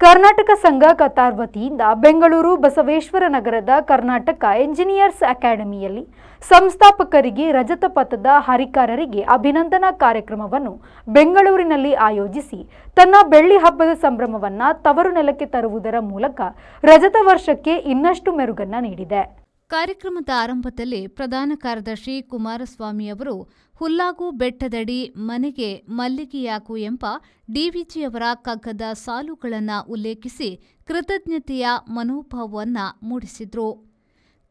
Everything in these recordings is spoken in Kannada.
ಕರ್ನಾಟಕ ಸಂಘ ಕತಾರ್ ವತಿಯಿಂದ ಬೆಂಗಳೂರು ಬಸವೇಶ್ವರ ನಗರದ ಕರ್ನಾಟಕ ಎಂಜಿನಿಯರ್ಸ್ ಅಕಾಡೆಮಿಯಲ್ಲಿ ಸಂಸ್ಥಾಪಕರಿಗೆ ರಜತ ಪಥದ ಹರಿಕಾರರಿಗೆ ಅಭಿನಂದನಾ ಕಾರ್ಯಕ್ರಮವನ್ನು ಬೆಂಗಳೂರಿನಲ್ಲಿ ಆಯೋಜಿಸಿ ತನ್ನ ಬೆಳ್ಳಿ ಹಬ್ಬದ ಸಂಭ್ರಮವನ್ನು ತವರು ನೆಲಕ್ಕೆ ತರುವುದರ ಮೂಲಕ ರಜತ ವರ್ಷಕ್ಕೆ ಇನ್ನಷ್ಟು ಮೆರುಗನ್ನ ನೀಡಿದೆ. ಕಾರ್ಯಕ್ರಮದ ಆರಂಭದಲ್ಲಿ ಪ್ರಧಾನ ಕಾರ್ಯದರ್ಶಿ ಕುಮಾರಸ್ವಾಮಿ ಅವರು ಹುಲ್ಲಾಗು ಬೆಟ್ಟದಡಿ ಮನೆಗೆ ಮಲ್ಲಿಗೆಯಾಕು ಎಂಬ ಡಿವಿಜಿಯವರ ಕಗ್ಗದ ಸಾಲುಗಳನ್ನು ಉಲ್ಲೇಖಿಸಿ ಕೃತಜ್ಞತೆಯ ಮನೋಭಾವವನ್ನು ಮೂಡಿಸಿದರು.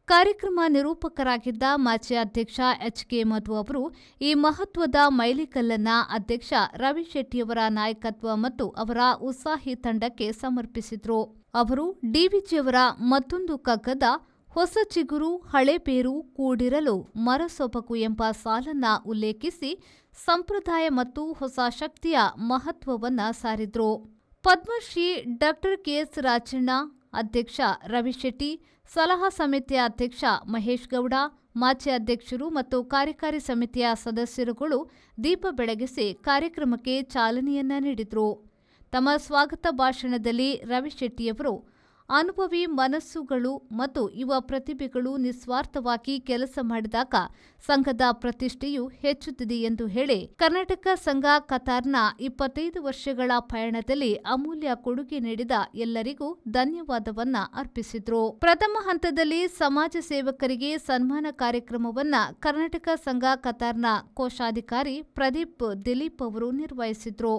ಕಾರ್ಯಕ್ರಮ ನಿರೂಪಕರಾಗಿದ್ದ ಮಾಜಿ ಅಧ್ಯಕ್ಷ ಎಚ್.ಕೆ. ಮಧು ಅವರು ಈ ಮಹತ್ವದ ಮೈಲಿಗಲ್ಲನ್ನು ಅಧ್ಯಕ್ಷ ರವಿ ಶೆಟ್ಟಿಯವರ ನಾಯಕತ್ವ ಮತ್ತು ಅವರ ಉತ್ಸಾಹಿ ತಂಡಕ್ಕೆ ಸಮರ್ಪಿಸಿದರು. ಅವರು ಡಿವಿಜಿಯವರ ಮತ್ತೊಂದು ಕಗ್ಗದ ಹೊಸ ಚಿಗುರು ಹಳೆ ಬೇರು ಕೂಡಿರಲು ಮರಸೊಬಗು ಎಂಬ ಸಾಲನ್ನ ಉಲ್ಲೇಖಿಸಿ ಸಂಪ್ರದಾಯ ಮತ್ತು ಹೊಸ ಶಕ್ತಿಯ ಮಹತ್ವವನ್ನು ಸಾರಿದ್ರು. ಪದ್ಮಶ್ರೀ ಡಾ ಕೆ.ಎಸ್. ರಾಜಣ್ಣ, ಅಧ್ಯಕ್ಷ ರವಿ ಶೆಟ್ಟಿ, ಸಲಹಾ ಸಮಿತಿಯ ಅಧ್ಯಕ್ಷ ಮಹೇಶ್ ಗೌಡ, ಮಾಜಿ ಅಧ್ಯಕ್ಷರು ಮತ್ತು ಕಾರ್ಯಕಾರಿ ಸಮಿತಿಯ ಸದಸ್ಯರುಗಳು ದೀಪ ಬೆಳಗಿಸಿ ಕಾರ್ಯಕ್ರಮಕ್ಕೆ ಚಾಲನೆಯನ್ನ ನೀಡಿದರು. ತಮ್ಮ ಸ್ವಾಗತ ಭಾಷಣದಲ್ಲಿ ರವಿ ಶೆಟ್ಟಿಯವರು ಅನುಭವಿ ಮನಸ್ಸುಗಳು ಮತ್ತು ಯುವ ಪ್ರತಿಭೆಗಳು ನಿಸ್ವಾರ್ಥವಾಗಿ ಕೆಲಸ ಮಾಡಿದಾಗ ಸಂಘದ ಪ್ರತಿಷ್ಠೆಯು ಹೆಚ್ಚುತ್ತಿದೆ ಎಂದು ಹೇಳಿ ಕರ್ನಾಟಕ ಸಂಘ ಕತಾರ್ನ 25 ವರ್ಷಗಳ ಪಯಣದಲ್ಲಿ ಅಮೂಲ್ಯ ಕೊಡುಗೆ ನೀಡಿದ ಎಲ್ಲರಿಗೂ ಧನ್ಯವಾದವನ್ನ ಅರ್ಪಿಸಿದ್ರು. ಪ್ರಥಮ ಹಂತದಲ್ಲಿ ಸಮಾಜ ಸೇವಕರಿಗೆ ಸನ್ಮಾನ ಕಾರ್ಯಕ್ರಮವನ್ನ ಕರ್ನಾಟಕ ಸಂಘ ಕತಾರ್ನ ಕೋಶಾಧಿಕಾರಿ ಪ್ರದೀಪ್ ದಿಲೀಪ್ ಅವರು ನಿರ್ವಹಿಸಿದ್ರು.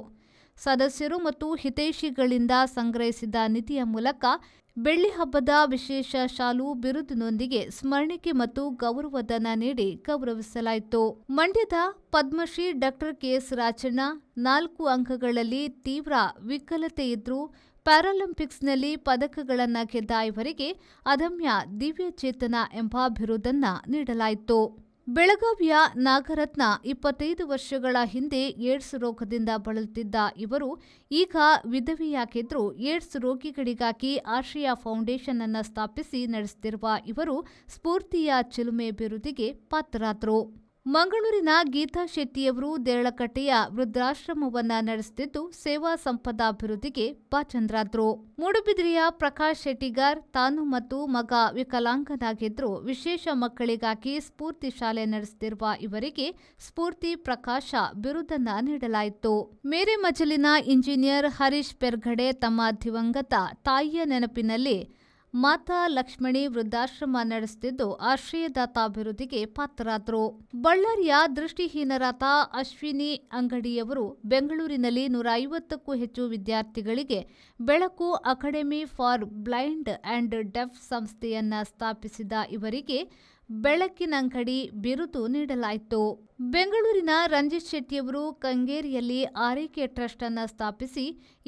ಸದಸ್ಯರು ಮತ್ತು ಹಿತೈಷಿಗಳಿಂದ ಸಂಗ್ರಹಿಸಿದ ನಿಧಿಯ ಮೂಲಕ ಬೆಳ್ಳಿ ಹಬ್ಬದ ವಿಶೇಷ ಶಾಲು ಬಿರುದಿನೊಂದಿಗೆ ಸ್ಮರಣಿಕೆ ಮತ್ತು ಗೌರವಧನ ನೀಡಿ ಗೌರವಿಸಲಾಯಿತು. ಮಂಡ್ಯದ ಪದ್ಮಶ್ರೀ ಡಾ ಕೆ.ಎಸ್. ರಾಜಣ್ಣ 4 ಅಂಕಗಳಲ್ಲಿ ತೀವ್ರ ವಿಕಲತೆಯಿದ್ರೂ ಪ್ಯಾರಾಲಿಂಪಿಕ್ಸ್ನಲ್ಲಿ ಪದಕಗಳನ್ನು ಗೆದ್ದ ಇವರಿಗೆ ಅದಮ್ಯ ದಿವ್ಯಚೇತನ ಎಂಬ ಬಿರುದನ್ನ ನೀಡಲಾಯಿತು. ಬೆಳಗಾವಿಯ ನಾಗರತ್ನ 25 ವರ್ಷಗಳ ಹಿಂದೆ ಏಡ್ಸ್ ರೋಗದಿಂದ ಬಳಲುತ್ತಿದ್ದ ಇವರು ಈಗ ವಿಧವೆಯಾಗಿದ್ರು. ಏಡ್ಸ್ ರೋಗಿಗಳಿಗಾಗಿ ಆಶ್ರಯ ಫೌಂಡೇಶನ್ ಅನ್ನು ಸ್ಥಾಪಿಸಿ ನಡೆಸುತ್ತಿರುವ ಇವರು ಸ್ಫೂರ್ತಿಯ ಚಿಲುಮೆ ಬಿರುದಿಗೆ ಪಾತ್ರರಾದರು. ಮಂಗಳೂರಿನ ಗೀತಾ ಶೆಟ್ಟಿಯವರು ದೇರಳಕಟ್ಟೆಯ ವೃದ್ಧಾಶ್ರಮವನ್ನ ನಡೆಸುತ್ತಿದ್ದು ಸೇವಾ ಸಂಪದ ಅಭಿವೃದ್ಧಿಗೆ ಭಾಜನರಾದರು. ಮೂಡುಬಿದಿರೆಯ ಪ್ರಕಾಶ್ ಶೆಟ್ಟಿಗಾರ್ ತಾನು ಮತ್ತು ಮಗ ವಿಕಲಾಂಗನಾಗಿದ್ರು. ವಿಶೇಷ ಮಕ್ಕಳಿಗಾಗಿ ಸ್ಫೂರ್ತಿ ಶಾಲೆ ನಡೆಸುತ್ತಿರುವ ಇವರಿಗೆ ಸ್ಫೂರ್ತಿ ಪ್ರಕಾಶ ಬಿರುದನ್ನ ನೀಡಲಾಯಿತು. ಮೇರೆ ಮಜಲಿನ ಇಂಜಿನಿಯರ್ ಹರೀಶ್ ಪೆರ್ಗಡೆ ತಮ್ಮ ದಿವಂಗತ ತಾಯಿಯ ನೆನಪಿನಲ್ಲಿ ಮಾತಾ ಲಕ್ಷ್ಮಣಿ ವೃದ್ಧಾಶ್ರಮ ನಡೆಸುತ್ತಿದ್ದು ಆಶ್ರಯದಾತ ಅಭಿವೃದ್ಧಿಗೆ ಪಾತ್ರರಾದರು. ಬಳ್ಳಾರಿಯ ದೃಷ್ಟಿಹೀನರಾದ ಅಶ್ವಿನಿ ಅಂಗಡಿಯವರು ಬೆಂಗಳೂರಿನಲ್ಲಿ 150ಕ್ಕೂ ಹೆಚ್ಚು ವಿದ್ಯಾರ್ಥಿಗಳಿಗೆ Belaku academy for blind and deaf ಸಂಸ್ಥೆಯನ್ನ ಸ್ಥಾಪಿಸಿದ ಇವರಿಗೆ ಬೆಳಕಿನಂಗಡಿ ಬಿರುದು ನೀಡಲಾಯಿತು. ಬೆಂಗಳೂರಿನ ರಂಜಿತ್ ಶೆಟ್ಟಿಯವರು ಕಂಗೇರಿಯಲ್ಲಿ ಆರೈಕೆ ಟ್ರಸ್ಟ್ ಅನ್ನು ಸ್ಥಾಪಿಸಿ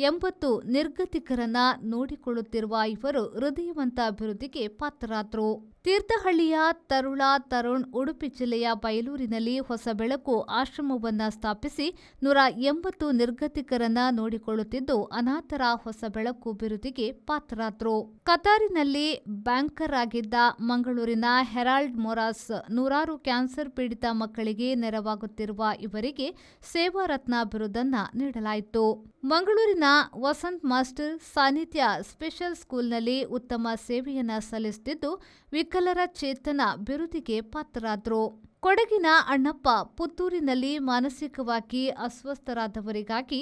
80 ನಿರ್ಗತಿಕರನ್ನ ನೋಡಿಕೊಳ್ಳುತ್ತಿರುವ ಇವರು ಹೃದಯವಂತ ಅಭಿವೃದ್ಧಿಗೆ ಪಾತ್ರರಾದರು. ತೀರ್ಥಹಳ್ಳಿಯ ತರುಣ್ ಉಡುಪಿ ಜಿಲ್ಲೆಯ ಬಯಲೂರಿನಲ್ಲಿ ಹೊಸ ಬೆಳಕು ಆಶ್ರಮವನ್ನ ಸ್ಥಾಪಿಸಿ 180 ನಿರ್ಗತಿಕರನ್ನ ನೋಡಿಕೊಳ್ಳುತ್ತಿದ್ದು ಅನಾಥರ ಹೊಸ ಬೆಳಕು ಬಿರುದಿಗೆ ಪಾತ್ರರಾದರು. ಕತಾರಿನಲ್ಲಿ ಬ್ಯಾಂಕರ್ ಆಗಿದ್ದ ಮಂಗಳೂರಿನ ಹೆರಾಲ್ಡ್ ಮೊರಾಸ್ ನೂರಾರು ಕ್ಯಾನ್ಸರ್ ಪೀಡಿತ ಮಕ್ಕಳಿಗೆ ನೆರವಾಗುತ್ತಿರುವ ಇವರಿಗೆ ಸೇವಾ ರತ್ನ ಬಿರುದನ್ನ ನೀಡಲಾಯಿತು. ಮಂಗಳೂರಿನ ವಸಂತ್ ಮಾಸ್ಟರ್ ಸಾನ್ನಿಧ್ಯ ಸ್ಪೆಷಲ್ ಸ್ಕೂಲ್ನಲ್ಲಿ ಉತ್ತಮ ಸೇವೆಯನ್ನ ಸಲ್ಲಿಸುತ್ತಿದ್ದು ವಿಕಲರ ಚೇತನ ಬಿರುದಿಗೆ ಪಾತ್ರರಾದರು. ಕೊಡಗಿನ ಅಣ್ಣಪ್ಪ ಪುತ್ತೂರಿನಲ್ಲಿ ಮಾನಸಿಕವಾಗಿ ಅಸ್ವಸ್ಥರಾದವರಿಗಾಗಿ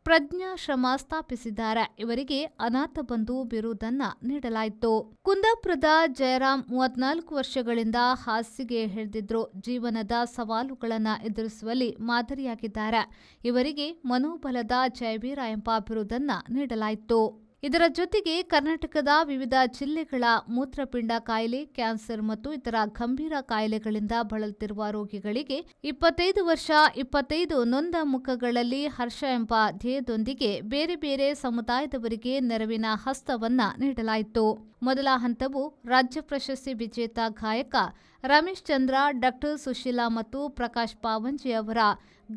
ಪ್ರಜ್ಞಾಶ್ರಮ ಸ್ಥಾಪಿಸಿದ್ದಾರೆ. ಇವರಿಗೆ ಅನಾಥ ಬಂಧು ಬಿರುದನ್ನ ನೀಡಲಾಯಿತು. ಕುಂದಾಪುರದ ಜಯರಾಮ್ 34 ವರ್ಷಗಳಿಂದ ಹಾಸಿಗೆ ಹಿಡಿದಿದ್ರು. ಜೀವನದ ಸವಾಲುಗಳನ್ನು ಎದುರಿಸುವಲ್ಲಿ ಮಾದರಿಯಾಗಿದ್ದಾರೆ. ಇವರಿಗೆ ಮನೋಬಲದ ಜಯವೀರ ಎಂಬ ಬಿರುದನ್ನ ನೀಡಲಾಯಿತು. ಇದರ ಜೊತೆಗೆ ಕರ್ನಾಟಕದ ವಿವಿಧ ಜಿಲ್ಲೆಗಳ ಮೂತ್ರಪಿಂಡ ಕಾಯಿಲೆ, ಕ್ಯಾನ್ಸರ್ ಮತ್ತು ಇತರ ಗಂಭೀರ ಕಾಯಿಲೆಗಳಿಂದ ಬಳಲುತ್ತಿರುವ ರೋಗಿಗಳಿಗೆ 25 ವರ್ಷ 25 ನೊಂದ ಮುಖಗಳಲ್ಲಿ ಹರ್ಷ ಎಂಬ ಧ್ಯೇಯದೊಂದಿಗೆ ಬೇರೆ ಬೇರೆ ಸಮುದಾಯದವರಿಗೆ ನೆರವಿನ ಹಸ್ತವನ್ನ ನೀಡಲಾಯಿತು. ಮೊದಲ ಹಂತವು ರಾಜ್ಯ ಪ್ರಶಸ್ತಿ ವಿಜೇತ ಗಾಯಕ ರಮೇಶ್ ಚಂದ್ರ, ಡಾ ಸುಶೀಲಾ ಮತ್ತು ಪ್ರಕಾಶ್ ಪಾವಂಜಿ ಅವರ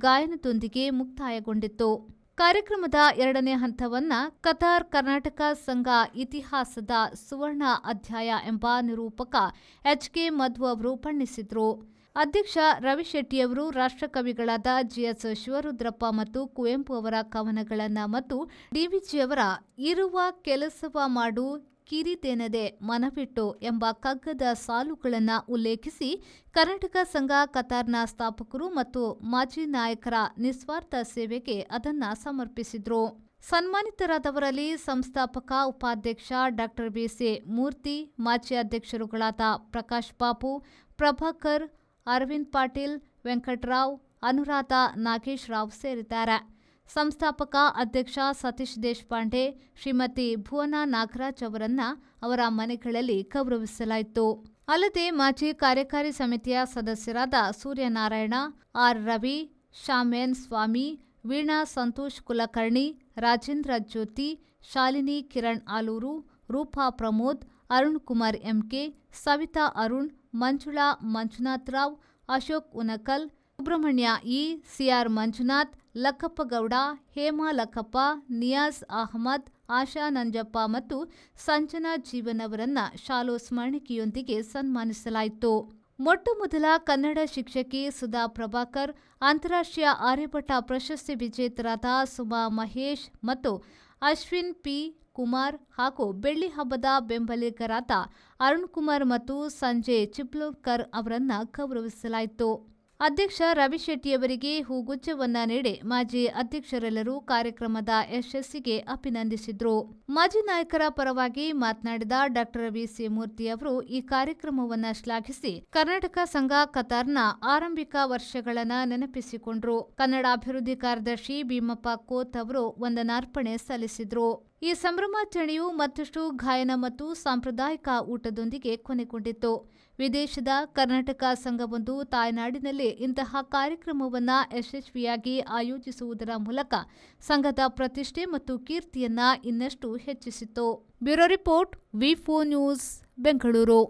ಗಾಯನದೊಂದಿಗೆ ಮುಕ್ತಾಯಗೊಂಡಿತ್ತು. ಕಾರ್ಯಕ್ರಮದ 2ನೇ ಹಂತವನ್ನ ಕತಾರ್ ಕರ್ನಾಟಕ ಸಂಘ ಇತಿಹಾಸದ ಸುವರ್ಣ ಅಧ್ಯಾಯ ಎಂಬ ನಿರೂಪಕ ಎಚ್.ಕೆ. ಮಧು ಅವರು ಬಣ್ಣಿಸಿದ್ರು. ಅಧ್ಯಕ್ಷ ರವಿಶೆಟ್ಟಿಯವರು ರಾಷ್ಟ್ರಕವಿಗಳಾದ ಜಿಎಸ್ ಶಿವರುದ್ರಪ್ಪ ಮತ್ತು ಕುವೆಂಪು ಅವರ ಕವನಗಳನ್ನು ಮತ್ತು ಡಿವಿಜಿಯವರ ಇರುವ ಕೆಲಸವ ಮಾಡು ಕಿರಿತೆನದೆ ಮನವಿಟ್ಟು ಎಂಬ ಕಗ್ಗದ ಸಾಲುಗಳನ್ನು ಉಲ್ಲೇಖಿಸಿ ಕರ್ನಾಟಕ ಸಂಘ ಕತಾರ್ನ ಸ್ಥಾಪಕರು ಮತ್ತು ಮಾಜಿ ನಾಯಕರ ನಿಸ್ವಾರ್ಥ ಸೇವೆಗೆ ಅದನ್ನು ಸಮರ್ಪಿಸಿದರು. ಸನ್ಮಾನಿತರಾದವರಲ್ಲಿ ಸಂಸ್ಥಾಪಕ ಉಪಾಧ್ಯಕ್ಷ ಡಾಕ್ಟರ್ ಬಿಸಿ ಮೂರ್ತಿ, ಮಾಜಿ ಅಧ್ಯಕ್ಷರುಗಳಾದ ಪ್ರಕಾಶ್ ಬಾಬು, ಪ್ರಭಾಕರ್, ಅರವಿಂದ್ ಪಾಟೀಲ್, ವೆಂಕಟರಾವ್, ಅನುರಾಧ, ನಾಗೇಶ್ ರಾವ್ ಸೇರಿದ್ದಾರೆ. ಸಂಸ್ಥಾಪಕ ಅಧ್ಯಕ್ಷ ಸತೀಶ್ ದೇಶಪಾಂಡೆ, ಶ್ರೀಮತಿ ಭುವನ ನಾಗರಾಜ್ ಅವರನ್ನ ಅವರ ಮನೆಗಳಲ್ಲಿ ಗೌರವಿಸಲಾಯಿತು. ಅಲ್ಲದೆ ಮಾಜಿ ಕಾರ್ಯಕಾರಿ ಸಮಿತಿಯ ಸದಸ್ಯರಾದ Suryanarayana, R Ravi, Shamyan Swamy, Veena Santosh Kulkarni, Rajendra Jyoti, Shalini Kiran Aluru, Rupa Pramod, Arun Kumar MK, Savita Arun, Manjula Manjunatharao, Ashok Unakal, Subrahmanya E, CR Manjunath, Lakkappagowda, Hema Lakkappa, Niyaz Ahmed, Asha Nanjappa ಮತ್ತು ಸಂಜನಾ ಜೀವನ್ ಅವರನ್ನ ಶಾಲೋ ಸ್ಮರಣಿಕೆಯೊಂದಿಗೆ ಸನ್ಮಾನಿಸಲಾಯಿತು. ಮೊಟ್ಟಮೊದಲ ಕನ್ನಡ ಶಿಕ್ಷಕಿ ಸುಧಾ ಪ್ರಭಾಕರ್, ಅಂತಾರಾಷ್ಟ್ರೀಯ ಆರ್ಯಭಟ ಪ್ರಶಸ್ತಿ ವಿಜೇತರಾದ ಸುಮಾ ಮಹೇಶ್ ಮತ್ತು ಅಶ್ವಿನ್ ಪಿ ಕುಮಾರ್ ಹಾಗೂ ಬೆಳ್ಳಿ ಹಬ್ಬದ ಬೆಂಬಲಿಗರಾದ ಅರುಣ್ ಕುಮಾರ್ ಮತ್ತು ಸಂಜಯ್ ಚಿಪ್ಲೋರ್ಕರ್ ಅವರನ್ನ ಗೌರವಿಸಲಾಯಿತು. ಅಧ್ಯಕ್ಷ ರವಿಶೆಟ್ಟಿಯವರಿಗೆ ಹೂಗುಚ್ಛವನ್ನ ನೀಡಿ ಮಾಜಿ ಅಧ್ಯಕ್ಷರೆಲ್ಲರೂ ಕಾರ್ಯಕ್ರಮದ ಯಶಸ್ಸಿಗೆ ಅಭಿನಂದಿಸಿದ್ರು. ಮಾಜಿ ನಾಯಕರ ಪರವಾಗಿ ಮಾತನಾಡಿದ ಡಾಕ್ಟರ್ ಬಿಸಿ ಮೂರ್ತಿ ಅವರು ಈ ಕಾರ್ಯಕ್ರಮವನ್ನು ಶ್ಲಾಘಿಸಿ ಕರ್ನಾಟಕ ಸಂಘ ಕತಾರ್ನ ಆರಂಭಿಕ ವರ್ಷಗಳನ್ನ ನೆನಪಿಸಿಕೊಂಡ್ರು. ಕನ್ನಡ ಅಭಿವೃದ್ಧಿ ಕಾರ್ಯದರ್ಶಿ ಭೀಮಪ್ಪ ಕೋತ್ ಅವರು ವಂದನಾರ್ಪಣೆ ಸಲ್ಲಿಸಿದ್ರು. ಈ ಸಂಭ್ರಮಾಚರಣೆಯು ಮತ್ತಷ್ಟು ಗಾಯನ ಮತ್ತು ಸಾಂಪ್ರದಾಯಿಕ ಊಟದೊಂದಿಗೆ ಕೊನೆಗೊಂಡಿತ್ತು. ವಿದೇಶದ ಕರ್ನಾಟಕ ಸಂಘವೊಂದು ತಾಯ್ನಾಡಿನಲ್ಲಿ ಇಂತಹ ಕಾರ್ಯಕ್ರಮವನ್ನು ಯಶಸ್ವಿಯಾಗಿ ಆಯೋಜಿಸುವುದರ ಮೂಲಕ ಸಂಘದ ಪ್ರತಿಷ್ಠೆ ಮತ್ತು ಕೀರ್ತಿಯನ್ನ ಇನ್ನಷ್ಟು ಹೆಚ್ಚಿಸಿತು. ಬ್ಯೂರೋ ರಿಪೋರ್ಟ್, ವಿ4 ನ್ಯೂಸ್, ಬೆಂಗಳೂರು.